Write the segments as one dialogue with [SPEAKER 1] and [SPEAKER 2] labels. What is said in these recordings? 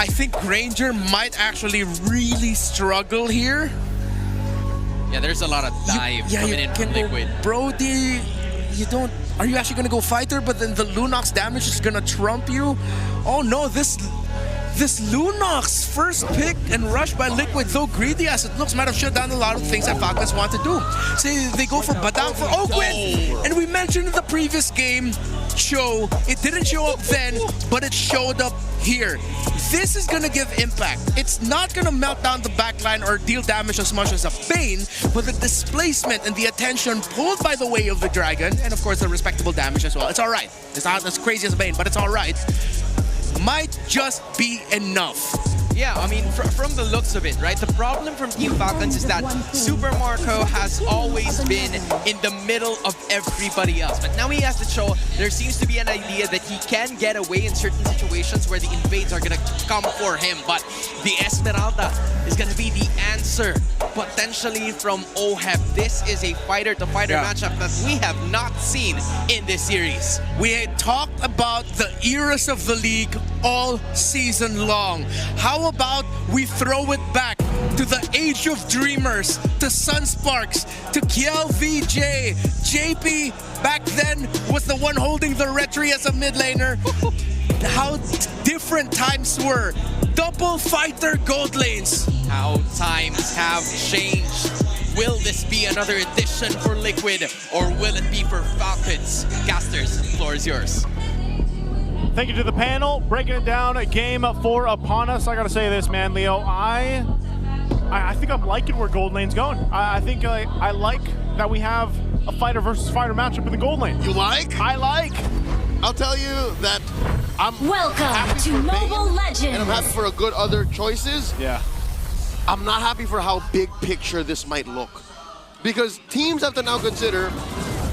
[SPEAKER 1] I think Granger might actually really struggle here.
[SPEAKER 2] Yeah, there's a lot of dive coming in from Liquid.
[SPEAKER 1] Brody, you don't... Are you actually gonna go fighter, but then the Lunox damage is gonna trump you? Oh no, this Lunox first pick and rush by Liquid, though greedy as it looks, might have shut down a lot of things that Falcons want to do. See, they go for Badang for Ogwin, and we mentioned in the previous game show, it didn't show up then, but it showed up here. This is gonna give impact. It's not gonna melt down the backline or deal damage as much as a Bane, but the displacement and the attention pulled by the way of the Dragon, and of course the respectable damage as well. It's alright. It's not as crazy as Bane, but it's alright. Might just be enough.
[SPEAKER 2] Yeah, I mean, from the looks of it, right? The problem from Team Falcons is that Super Marco has always been in the middle of everybody else. But now he has to show there seems to be an idea that he can get away in certain situations where the invades are going to come for him. But the Esmeralda is going to be the answer, potentially from OHEB. This is a fighter-to-fighter matchup that we have not seen in this series.
[SPEAKER 1] We had talked about the eras of the league all season long. How about we throw it back to the age of dreamers, to Sunsparks, to Tlph. JP back then was the one holding the Retri as a mid laner. How different times were. Double fighter gold lanes.
[SPEAKER 2] How times have changed. Will this be another edition for Liquid, or will it be for Falcons? Casters, the floor is yours.
[SPEAKER 3] Thank you to the panel, breaking it down. Game 4 upon us. I gotta say this, man, Leo. I think I'm liking where gold lane's going. I think I like that we have a fighter versus fighter matchup in the gold lane.
[SPEAKER 4] You like?
[SPEAKER 3] I like.
[SPEAKER 4] I'll tell you that I'm
[SPEAKER 5] Welcome
[SPEAKER 4] happy
[SPEAKER 5] to
[SPEAKER 4] for
[SPEAKER 5] Mobile
[SPEAKER 4] Bane,
[SPEAKER 5] Legends.
[SPEAKER 4] and I'm happy for a good other choices.
[SPEAKER 3] Yeah.
[SPEAKER 4] I'm not happy for how big picture this might look, because teams have to now consider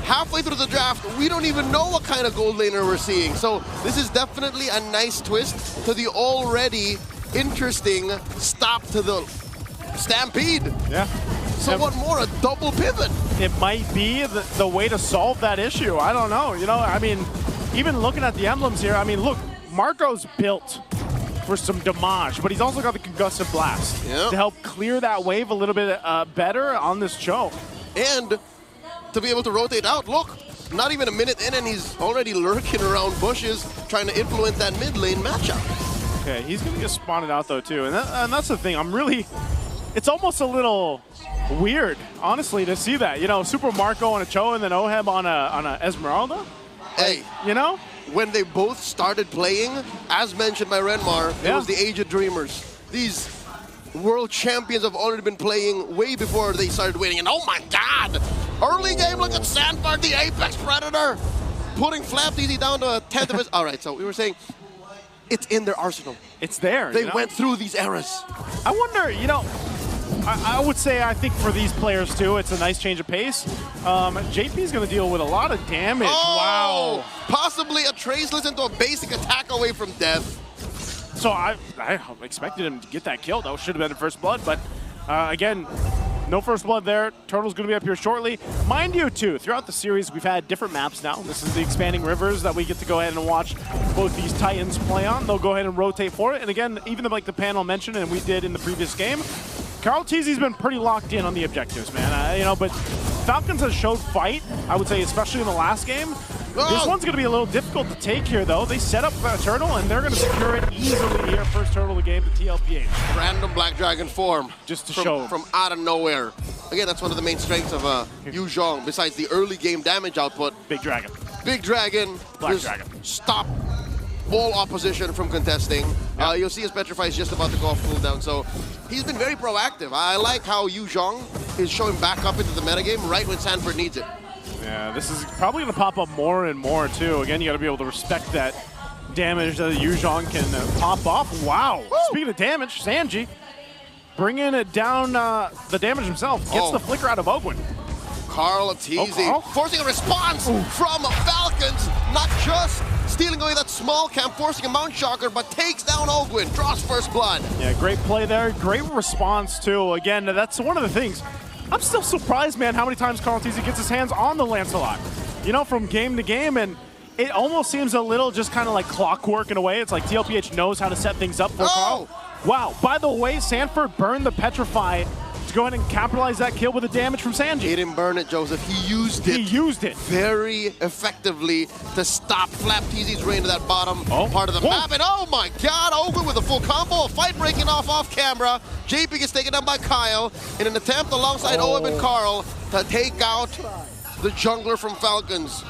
[SPEAKER 4] halfway through the draft, we don't even know what kind of gold laner we're seeing. So this is definitely a nice twist to the already interesting stop to the stampede.
[SPEAKER 3] Yeah.
[SPEAKER 4] So what more, a double pivot?
[SPEAKER 3] It might be the way to solve that issue. I don't know. You know, I mean, even looking at the emblems here, I mean, look, Marco's built for some damage, but he's also got the concussive blast to help clear that wave a little bit better on this choke.
[SPEAKER 4] And to be able to rotate out, look, not even a minute in and he's already lurking around bushes trying to influence that mid lane matchup.
[SPEAKER 3] Okay, he's gonna get spotted out though too, and that's the thing. I'm really, it's almost a little weird, honestly, to see that. You know, Super Marco on a Cho and then OHEB on a Esmeralda.
[SPEAKER 4] Hey,
[SPEAKER 3] you know,
[SPEAKER 4] when they both started playing, as mentioned by Renmar, it was the age of dreamers. These world champions have already been playing way before they started winning, and oh my god! Early game, look at Sandbar, the Apex Predator, putting Flcn down to a 10th of his... Alright, so we were saying, it's in their arsenal.
[SPEAKER 3] It's there.
[SPEAKER 4] They went through these eras.
[SPEAKER 3] I wonder, you know, I would say I think for these players too, it's a nice change of pace. JP's going to deal with a lot of damage.
[SPEAKER 4] Oh, wow. Possibly a Traceless into a basic attack away from death.
[SPEAKER 3] So I expected him to get that kill. That should have been the first blood, but again, no first blood there. Turtle's going to be up here shortly. Mind you, too, throughout the series, we've had different maps now. This is the expanding rivers that we get to go ahead and watch both these Titans play on. They'll go ahead and rotate for it. And again, even like the panel mentioned, and we did in the previous game, Carl Teasy's been pretty locked in on the objectives, man. You know, but Falcons has showed fight, I would say, especially in the last game. This one's going to be a little difficult to take here, though. They set up a turtle, and they're going to secure it easily here. First turtle of the game to Tlph.
[SPEAKER 4] Random Black Dragon form.
[SPEAKER 3] Just to show.
[SPEAKER 4] From out of nowhere. Again, that's one of the main strengths of Yu Zhong, besides the early game damage output.
[SPEAKER 3] Big Dragon.
[SPEAKER 4] Big Dragon.
[SPEAKER 3] Black Dragon.
[SPEAKER 4] Stop all opposition from contesting. You'll see his Petrify is just about to go off cooldown, so he's been very proactive. I like how Yu Zhong is showing back up into the metagame right when Sanford needs it.
[SPEAKER 3] Yeah, this is probably going to pop up more and more, too. Again, you got to be able to respect that damage that Yu Zhong can pop off. Wow. Woo! Speaking of damage, Sanji bringing it down the damage himself. Gets the flicker out of Ogwin.
[SPEAKER 4] Carl Teasy forcing a response from Falcons. Not just stealing away that small camp, forcing a Mount Shocker, but takes down Ogwin, draws first blood.
[SPEAKER 3] Yeah, great play there. Great response, too. Again, that's one of the things. I'm still surprised, man, how many times Carl Teasy gets his hands on the Lancelot. you know, from game to game, and it almost seems a little just kind of like clockwork in a way. It's like Tlph knows how to set things up for Carl. Wow, by the way, Sanford burned the Petrify to go ahead and capitalize that kill with the damage from Sanji.
[SPEAKER 4] He didn't burn it, Joseph. He used it.
[SPEAKER 3] He used it
[SPEAKER 4] very effectively to stop Tlph's reign to that bottom part of the map. And oh my God, Ogun with a full combo, a fight breaking off camera. JP gets taken down by Kyle in an attempt alongside OM and Carl to take out the jungler from Falcons.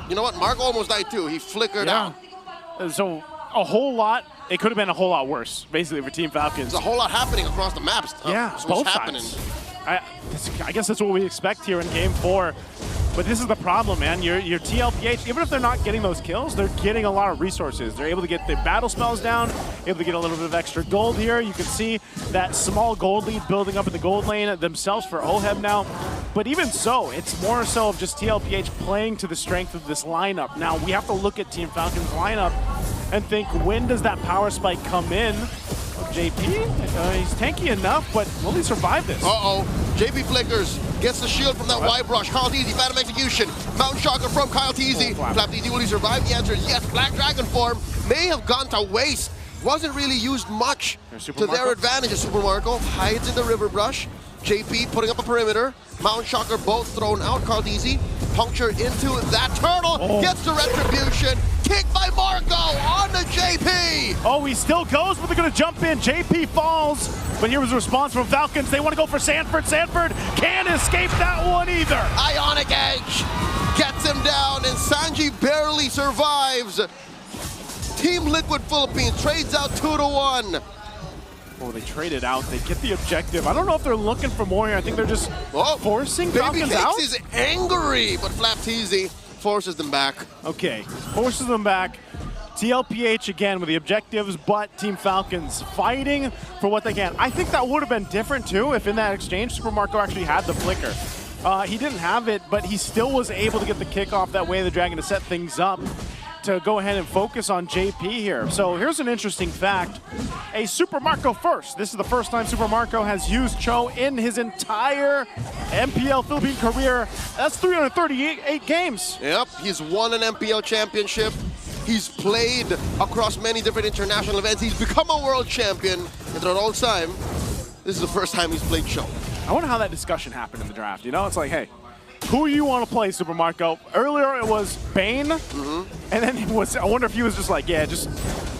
[SPEAKER 4] You know what? Marco almost died too. He flickered out.
[SPEAKER 3] So a whole lot. It could have been a whole lot worse, basically, for Team Falcons.
[SPEAKER 4] There's a whole lot happening across the maps.
[SPEAKER 3] Yeah, both sides. I guess that's what we expect here in Game 4. But this is the problem, man. Your Tlph, even if they're not getting those kills, they're getting a lot of resources. They're able to get the battle spells down, able to get a little bit of extra gold here. You can see that small gold lead building up in the gold lane themselves for Oheb now. But even so, it's more so of just Tlph playing to the strength of this lineup. Now, we have to look at Team Falcon's lineup and think, when does that power spike come in? JP, he's tanky enough, but will he survive this?
[SPEAKER 4] JP flickers, gets the shield from that Y brush. Tlph, Phantom Execution, Mountain Shocker from Tlph. Tlph, will he survive? The answer is yes. Black Dragon form may have gone to waste. Wasn't really used much to their advantage. Super Marco hides in the river brush. JP putting up a perimeter. Mountain Shocker both thrown out. Tlph punctured into that turtle. Gets the retribution. Kick by Marco on to JP.
[SPEAKER 3] Oh, he still goes, but they're going to jump in. JP falls, but here was a response from Falcons. They want to go for Sanford. Sanford can't escape that one either.
[SPEAKER 4] Ionic Edge gets him down, and Sanji barely survives. Team Liquid Philippines trades out 2-1.
[SPEAKER 3] Oh, they traded out. They get the objective. I don't know if they're looking for more here. I think they're just forcing Falcons out.
[SPEAKER 4] Baby is angry, but Tlph forces them back.
[SPEAKER 3] Okay, forces them back. Tlph again with the objectives, but Team Falcons fighting for what they can. I think that would have been different too if in that exchange Super Marco actually had the flicker. He didn't have it, but he still was able to get the kickoff that way of the Dragon to set things up to go ahead and focus on JP here. So here's an interesting fact. A Super Marco first. This is the first time Super Marco has used Cho in his entire MPL Philippine career. That's 338 games.
[SPEAKER 4] Yep, he's won an MPL championship. He's played across many different international events. He's become a world champion. And throughout all time, this is the first time he's played Cho.
[SPEAKER 3] I wonder how that discussion happened in the draft. You know, it's like, hey, who you want to play, Super Marco? Earlier it was Bane, and then it was, I wonder if he was just like, yeah, just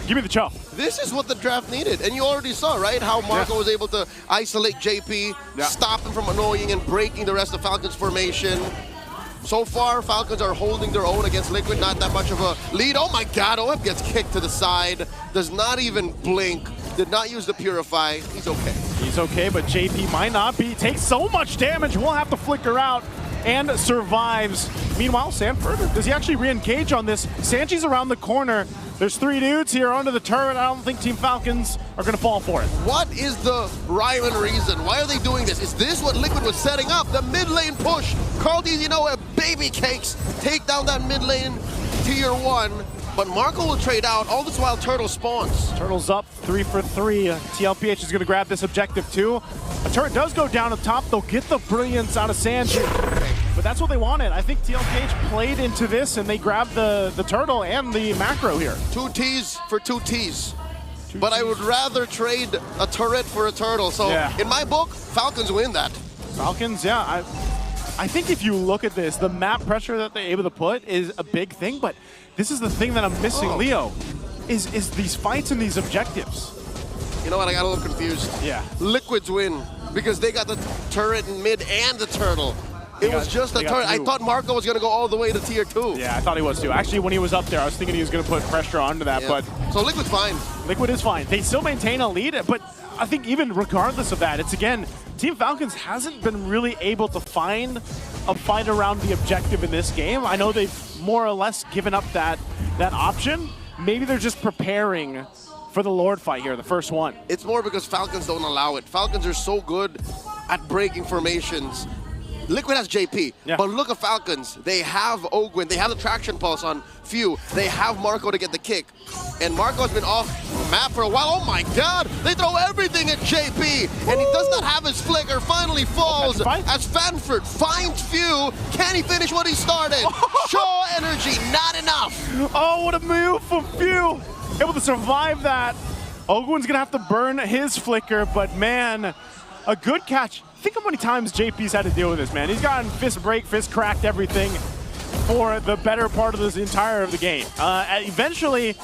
[SPEAKER 3] give me the Cho.
[SPEAKER 4] This is what the draft needed, and you already saw, right, how Marco was able to isolate JP, stop him from annoying and breaking the rest of Falcons formation. So far, Falcons are holding their own against Liquid, not that much of a lead. Oh my God, OF gets kicked to the side, does not even blink, did not use the Purify. He's okay.
[SPEAKER 3] He's okay, but JP might not be. Takes so much damage, will have to flicker out and survives. Meanwhile, Sanford, does he actually re-engage on this? Sanji's around the corner. There's 3 dudes here onto the turret. I don't think Team Falcons are going to fall for it.
[SPEAKER 4] What is the rhyme and reason? Why are they doing this? Is this what Liquid was setting up? The mid lane push. Tlph, you know, baby cakes. Take down that mid lane tier 1. But Marco will trade out. All this while Turtle spawns.
[SPEAKER 3] Turtle's up 3 for 3. Tlph is going to grab this objective too. A turret does go down up top. They'll get the brilliance out of Sanji. But that's what they wanted. I think Tlph played into this and they grabbed the turtle and the macro here. 2
[SPEAKER 4] Ts for 2 Ts. But I would rather trade a turret for a turtle. So in my book, Falcons win that.
[SPEAKER 3] Falcons, yeah. I think if you look at this, the map pressure that they're able to put is a big thing, but this is the thing that I'm missing, Leo, is these fights and these objectives.
[SPEAKER 4] You know what, I got a little confused.
[SPEAKER 3] Yeah.
[SPEAKER 4] Liquids win because they got the turret in mid and the turtle. It was just a turret. I thought Marco was going to go all the way to tier 2.
[SPEAKER 3] Yeah, I thought he was too. Actually, when he was up there, I was thinking he was going to put pressure onto that, but...
[SPEAKER 4] So Liquid's fine.
[SPEAKER 3] Liquid is fine. They still maintain a lead, but I think even regardless of that, it's again, Team Falcons hasn't been really able to find a fight around the objective in this game. I know they've more or less given up that option. Maybe they're just preparing for the Lord fight here, the first one.
[SPEAKER 4] It's more because Falcons don't allow it. Falcons are so good at breaking formations. Liquid has JP, but look at Falcons. They have Ogwin, they have the traction pulse on Few, they have Marco to get the kick. And Marco's been off map for a while. Oh my God, they throw everything at JP, and he does not have his flicker. Finally falls as Fanford finds Few. Can he finish what he started? Show energy, not enough.
[SPEAKER 3] Oh, what a move from Few. Able to survive that. Ogwen's gonna have to burn his flicker, but man, a good catch. Think how many times JP's had to deal with this, man. He's gotten fist break, fist cracked, everything for the better part of this entire of the game. Eventually,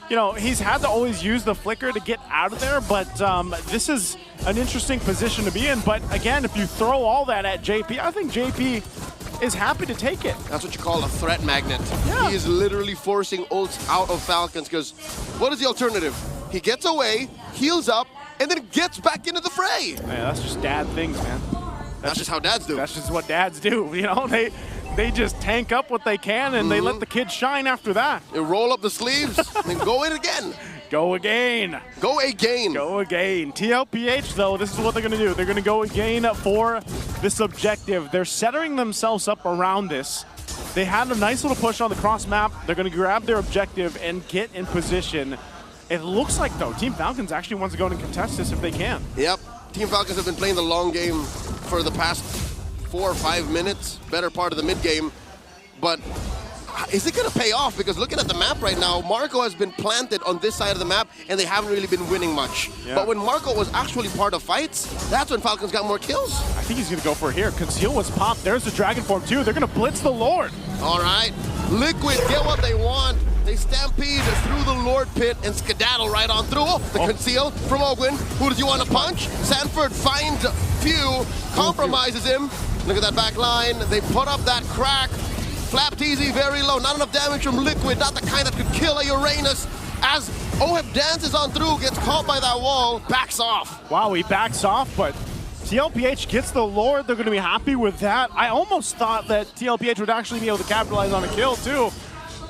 [SPEAKER 3] you know, he's had to always use the flicker to get out of there, but this is an interesting position to be in. But again, if you throw all that at JP, I think JP is happy to take it.
[SPEAKER 4] That's what you call a threat magnet.
[SPEAKER 3] Yeah.
[SPEAKER 4] He is literally forcing ults out of Falcons because what is the alternative? He gets away, heals up, and then gets back into the fray.
[SPEAKER 3] Man, that's just dad things, man.
[SPEAKER 4] That's just how dads do.
[SPEAKER 3] That's just what dads do, you know? They just tank up what they can and they let the kids shine after that.
[SPEAKER 4] They roll up the sleeves and go in again.
[SPEAKER 3] Go again.
[SPEAKER 4] Go again.
[SPEAKER 3] Go again. Tlph, though, this is what they're going to do. They're going to go again for this objective. They're setting themselves up around this. They had a nice little push on the cross map. They're going to grab their objective and get in position. It looks like, though, Team Falcons actually wants to go and contest this if they can.
[SPEAKER 4] Yep. Team Falcons have been playing the long game for the past 4 or 5 minutes, better part of the mid game. But is it going to pay off? Because looking at the map right now, Marco has been planted on this side of the map, and they haven't really been winning much.
[SPEAKER 3] Yeah.
[SPEAKER 4] But when Marco was actually part of fights, that's when Falcons got more kills.
[SPEAKER 3] I think he's going to go for it here. Conceal was popped. There's the Dragon Form, too. They're going to blitz the Lord.
[SPEAKER 4] All right. Liquid get what they want. They stampede through the Lord pit and skedaddle right on through. Oh, the conceal from Ogwen. Who does he want to punch? Sanford finds Few, compromises him. Look at that back line. They put up that crack. Tlph very low. Not enough damage from Liquid. Not the kind that could kill a Uranus. As Oheb dances on through, gets caught by that wall, backs off.
[SPEAKER 3] Wow, he backs off, but Tlph gets the Lord. They're going to be happy with that. I almost thought that Tlph would actually be able to capitalize on a kill, too.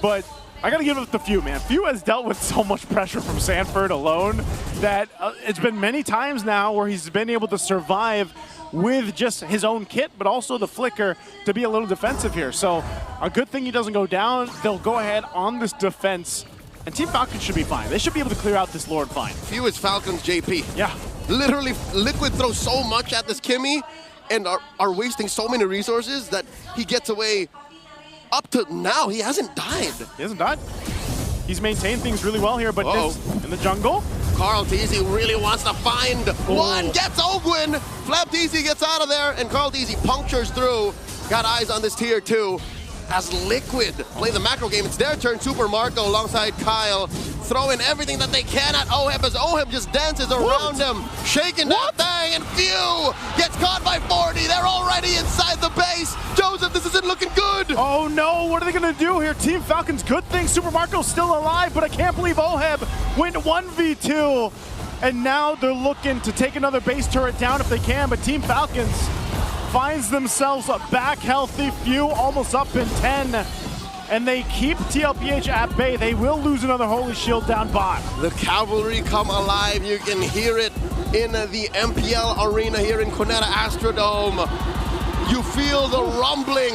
[SPEAKER 3] But I got to give it to Few, man. Few has dealt with so much pressure from Sanford alone that it's been many times now where he's been able to survive with just his own kit, but also the flicker to be a little defensive here. So a good thing he doesn't go down. They'll go ahead on this defense, and Team Falcons should be fine. They should be able to clear out this Lord fine.
[SPEAKER 4] Few is Falcons JP.
[SPEAKER 3] Yeah.
[SPEAKER 4] Literally, Liquid throws so much at this Kimmy and are wasting so many resources that he gets away. Up to now, he hasn't died.
[SPEAKER 3] He hasn't died. He's maintained things really well here, but this, in the jungle.
[SPEAKER 4] Tlph really wants to find one, gets Ogwen. Tlph gets out of there, and Tlph punctures through. Got eyes on this tier 2. As Liquid play the macro game, it's their turn. Super Marco alongside Kyle, throwing everything that they can at Oheb as Oheb just dances around him, shaking that thing, and Few gets caught by 40. They're already inside the base. Joseph, this isn't looking good.
[SPEAKER 3] Oh no, what are they gonna do here? Team Falcons, good thing Super Marco's still alive, but I can't believe Oheb went 1v2, and now they're looking to take another base turret down if they can, but Team Falcons finds themselves back healthy. Few almost up in 10, and they keep Tlph at bay. They will lose another Holy Shield down bot.
[SPEAKER 4] The cavalry come alive. You can hear it in the MPL arena here in Conetta Astrodome. You feel the rumbling.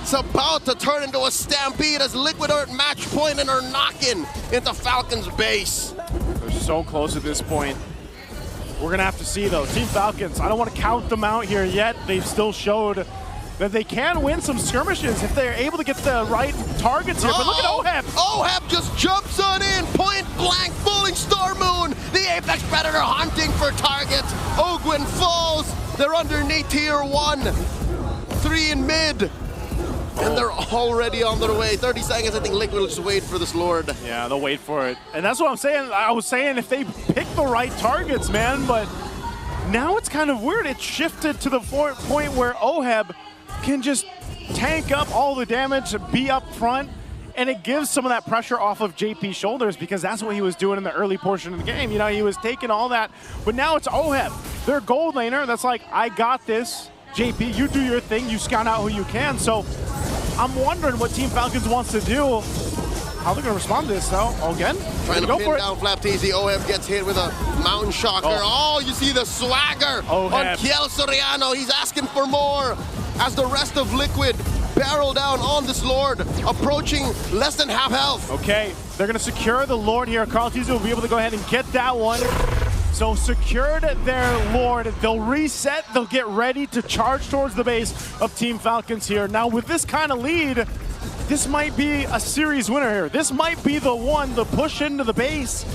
[SPEAKER 4] It's about to turn into a stampede as Liquid are at match point and are knocking into Falcons base.
[SPEAKER 3] They're so close at this point. We're going to have to see, though. Team Falcons, I don't want to count them out here yet. They've still showed that they can win some skirmishes if they're able to get the right targets here. But look at Oheb.
[SPEAKER 4] Oheb just jumps on in, point blank, fooling Star Moon. The Apex Predator hunting for targets. Ogwen falls. They're underneath tier 1. 3 in mid. And they're already on their way. 30 seconds, I think Liquid will just wait for this Lord.
[SPEAKER 3] Yeah, they'll wait for it. And that's what I'm saying. I was saying if they pick the right targets, man, but now it's kind of weird. It shifted to the point where Oheb can just tank up all the damage, be up front, and it gives some of that pressure off of JP's shoulders because that's what he was doing in the early portion of the game. You know, he was taking all that, but now it's Oheb. Their gold laner that's like, I got this. JP, you do your thing, you scout out who you can. So I'm wondering what Team Falcons wants to do. How they're going to respond to this, though. Again,
[SPEAKER 4] trying to pin down Tlph. Oheb gets hit with a mountain shocker. Oh, you see the swagger on Kiel Soriano. He's asking for more as the rest of Liquid barrel down on this Lord, approaching less than half health.
[SPEAKER 3] Okay, they're going to secure the Lord here. Tlph will be able to go ahead and get that one. So secured their Lord. They'll reset. They'll get ready to charge towards the base of Team Falcons here. Now with this kind of lead, this might be a series winner here. This might be the one to push into the base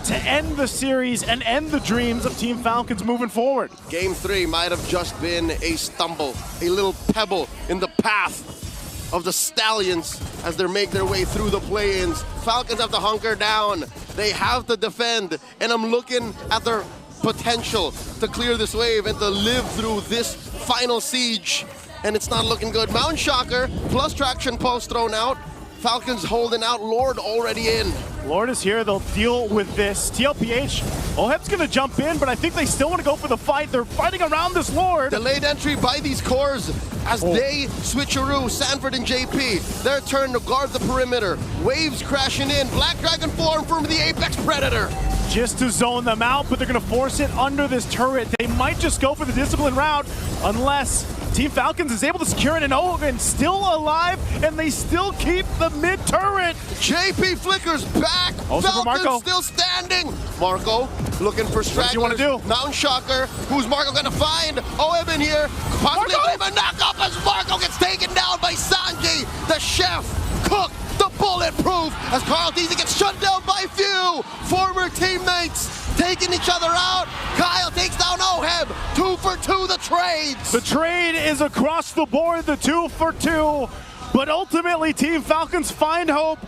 [SPEAKER 3] to end the series and end the dreams of Team Falcons moving forward.
[SPEAKER 4] Game 3 might have just been a stumble, a little pebble in the path of the Stallions as they make their way through the play-ins. Falcons have to hunker down. They have to defend, and I'm looking at their potential to clear this wave and to live through this final siege, and it's not looking good. Mount Shocker plus Traction Pulse thrown out. Falcons holding out, Lord already in.
[SPEAKER 3] Lord is here, they'll deal with this. Tlph, Oheb's gonna jump in, but I think they still wanna go for the fight. They're fighting around this Lord.
[SPEAKER 4] Delayed entry by these cores as they switcheroo, Sanford and JP. Their turn to guard the perimeter. Waves crashing in, Black Dragon form from the Apex Predator.
[SPEAKER 3] Just to zone them out, but they're gonna force it under this turret. They might just go for the discipline route unless Team Falcons is able to secure it, and Owen still alive, and they still keep the mid turret.
[SPEAKER 4] JP flickers back.
[SPEAKER 3] Also for Marco.
[SPEAKER 4] Falcons still standing. Marco looking for stragglers.
[SPEAKER 3] What do you want to do?
[SPEAKER 4] Mount Shocker. Who's Marco gonna find? Owen in here. Possibly a knock-up as Marco gets taken down by Sanji. The chef, cook, the bulletproof as Carl Deasy gets shut down by few former teammates. Taking each other out. Kyle takes down Oheb. 2 for 2, the trades.
[SPEAKER 3] The trade is across the board, the 2 for 2. But ultimately, Team Falcons find hope.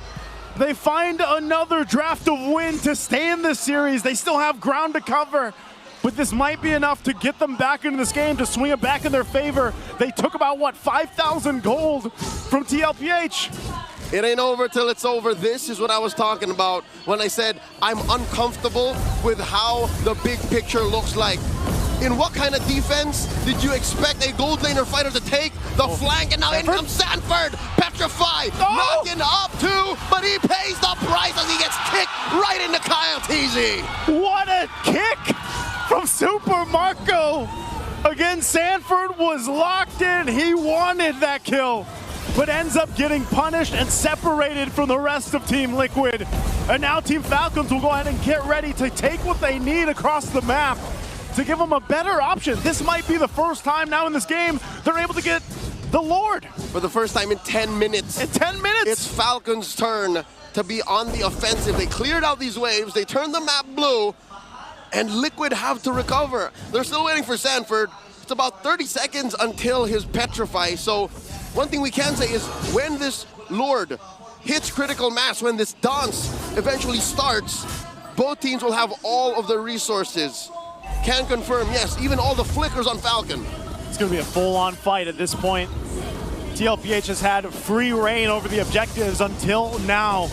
[SPEAKER 3] They find another draft of win to stay in this series. They still have ground to cover. But this might be enough to get them back into this game, to swing it back in their favor. They took about, what, 5,000 gold from Tlph.
[SPEAKER 4] It ain't over till it's over. This is what I was talking about when I said I'm uncomfortable with how the big picture looks like. In what kind of defense did you expect a gold laner fighter to take? The flank, and now in comes Sanford. Petrified, knocking up too, but he pays the price as he gets kicked right into Kyle Teasy.
[SPEAKER 3] What a kick from Super Marco. Again, Sanford was locked in. He wanted that kill, but ends up getting punished and separated from the rest of Team Liquid. And now Team Falcons will go ahead and get ready to take what they need across the map to give them a better option. This might be the first time now in this game they're able to get the Lord.
[SPEAKER 4] For the first time in 10 minutes.
[SPEAKER 3] In 10 minutes!
[SPEAKER 4] It's Falcons' turn to be on the offensive. They cleared out these waves, they turned the map blue, and Liquid have to recover. They're still waiting for Sanford. It's about 30 seconds until his petrify, so one thing we can say is when this Lord hits critical mass, when this dance eventually starts, both teams will have all of the resources. Can confirm, yes, even all the flickers on Falcon.
[SPEAKER 3] It's going to be a full-on fight at this point. Tlph has had free reign over the objectives until now.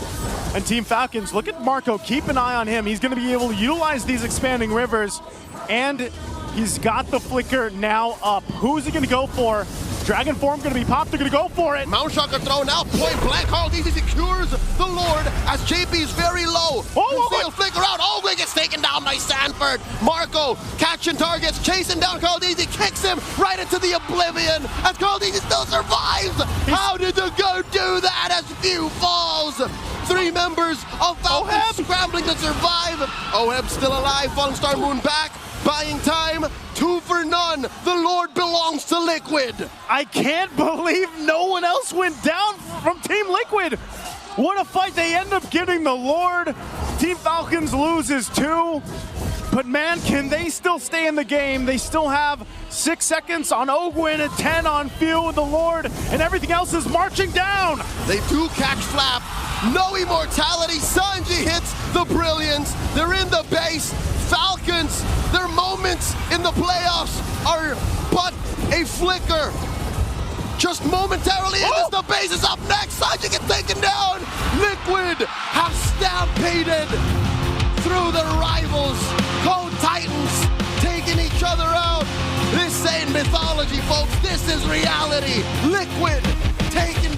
[SPEAKER 3] And Team Falcons, look at Marco, keep an eye on him. He's going to be able to utilize these expanding rivers, and he's got the flicker now up. Who's he going to go for? Dragon form going to be popped, they're going to go for it.
[SPEAKER 4] Mount Shocker thrown out, point blank, Carl Deasy secures the Lord as JP is very low. Conceal flicker out, Ogre gets taken down by Sanford. Marco catching targets, chasing down Carl Deasy, kicks him right into the oblivion as Carl Deasy still survives. How did the goat do that as few falls? 3 members of Falcons scrambling to survive. Oheb still alive, Falling Star Moon back. Buying time, 2 for none. The Lord belongs to Liquid.
[SPEAKER 3] I can't believe no one else went down from Team Liquid. What a fight. They end up getting the Lord. Team Falcons loses 2. But man, can they still stay in the game? They still have 6 seconds on Ogwin and 10 on Few with the Lord, and everything else is marching down.
[SPEAKER 4] They do catch Flap. No immortality. Sanji hits the brilliance. They're in the base. Falcons, their moments in the playoffs are but a flicker. Just momentarily in as the base is up next. Sanji gets taken down. Liquid have stampeded through the rivals. Code Titans taking each other out. This ain't mythology, folks. This is reality. Liquid taking